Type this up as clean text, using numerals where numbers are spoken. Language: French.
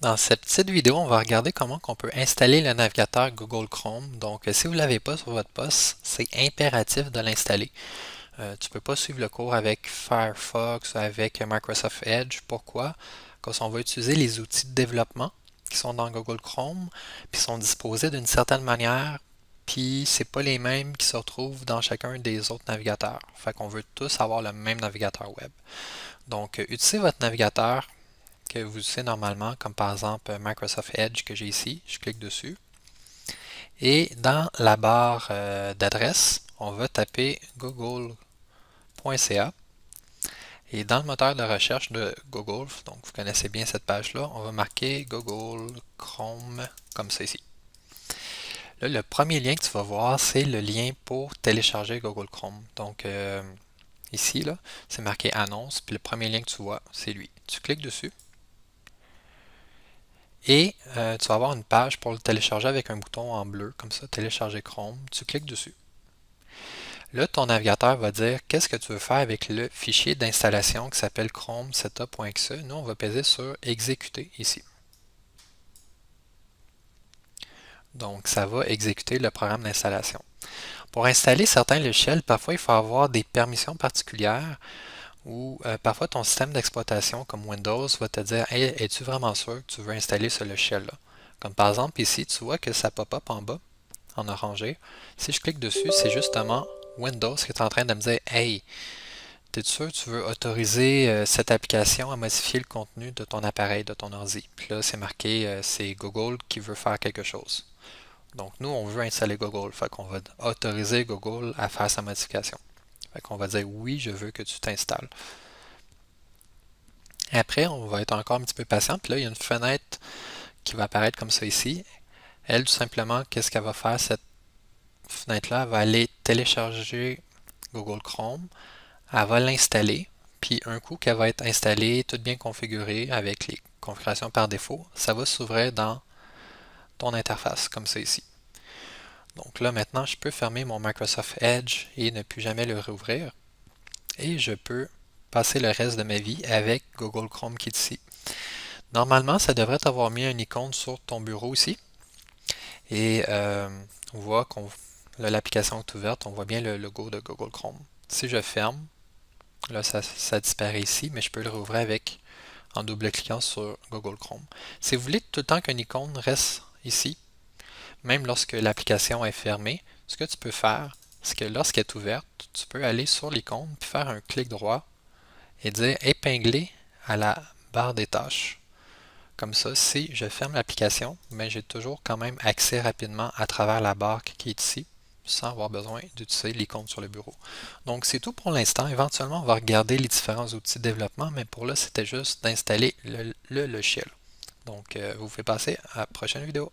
Dans cette petite vidéo, on va regarder comment on peut installer le navigateur Google Chrome. Donc, si vous ne l'avez pas sur votre poste, c'est impératif de l'installer. Tu ne peux pas suivre le cours avec Firefox ou avec Microsoft Edge. Pourquoi? Parce qu'on va utiliser les outils de développement qui sont dans Google Chrome, puis sont disposés d'une certaine manière, puis c'est pas les mêmes qui se retrouvent dans chacun des autres navigateurs. Fait qu'on veut tous avoir le même navigateur web. Donc, utilisez votre navigateur que vous utilisez normalement, comme par exemple Microsoft Edge que j'ai ici. Je clique dessus. Et dans la barre d'adresse, on va taper google.ca. Et dans le moteur de recherche de Google, donc vous connaissez bien cette page-là, on va marquer Google Chrome comme ça ici. Là, le premier lien que tu vas voir, c'est le lien pour télécharger Google Chrome. Donc ici, là, c'est marqué annonce, puis le premier lien que tu vois, c'est lui. Tu cliques dessus. Et tu vas avoir une page pour le télécharger avec un bouton en bleu, comme ça, télécharger Chrome. Tu cliques dessus. Là, ton navigateur va dire qu'est-ce que tu veux faire avec le fichier d'installation qui s'appelle Chrome Setup.exe. Nous, on va peser sur exécuter ici. Donc, ça va exécuter le programme d'installation. Pour installer certains logiciels, parfois, il faut avoir des permissions particulières ou parfois ton système d'exploitation comme Windows va te dire hey, es-tu vraiment sûr que tu veux installer ce logiciel-là? Comme par exemple ici, tu vois que ça pop-up en bas, en orangé. Si je clique dessus, c'est justement Windows qui est en train de me dire hey, es-tu sûr que tu veux autoriser cette application à modifier le contenu de ton appareil, de ton ordi? Puis là, c'est marqué c'est Google qui veut faire quelque chose. Donc nous, on veut installer Google, fait qu'on va autoriser Google à faire sa modification. Fait qu'on va dire oui, je veux que tu t'installes. Après, on va être encore un petit peu patient. Puis là, il y a une fenêtre qui va apparaître comme ça ici. Elle, tout simplement, qu'est-ce qu'elle va faire, cette fenêtre-là? Elle va aller télécharger Google Chrome. Elle va l'installer. Puis un coup qu'elle va être installée, tout bien configurée avec les configurations par défaut, ça va s'ouvrir dans ton interface, comme ça ici. Donc là, maintenant, je peux fermer mon Microsoft Edge et ne plus jamais le rouvrir. Et je peux passer le reste de ma vie avec Google Chrome qui est ici. Normalement, ça devrait avoir mis une icône sur ton bureau ici. Et on voit que l'application est ouverte, on voit bien le logo de Google Chrome. Si je ferme, là ça disparaît ici, mais je peux le rouvrir avec en double-cliquant sur Google Chrome. Si vous voulez tout le temps qu'une icône reste ici, même lorsque l'application est fermée, ce que tu peux faire, c'est que lorsqu'elle est ouverte, tu peux aller sur l'icône puis faire un clic droit et dire épingler à la barre des tâches. Comme ça, si je ferme l'application, mais j'ai toujours quand même accès rapidement à travers la barre qui est ici, sans avoir besoin d'utiliser l'icône sur le bureau. Donc c'est tout pour l'instant. Éventuellement, on va regarder les différents outils de développement, mais pour là, c'était juste d'installer le logiciel. Donc, vous pouvez passer à la prochaine vidéo.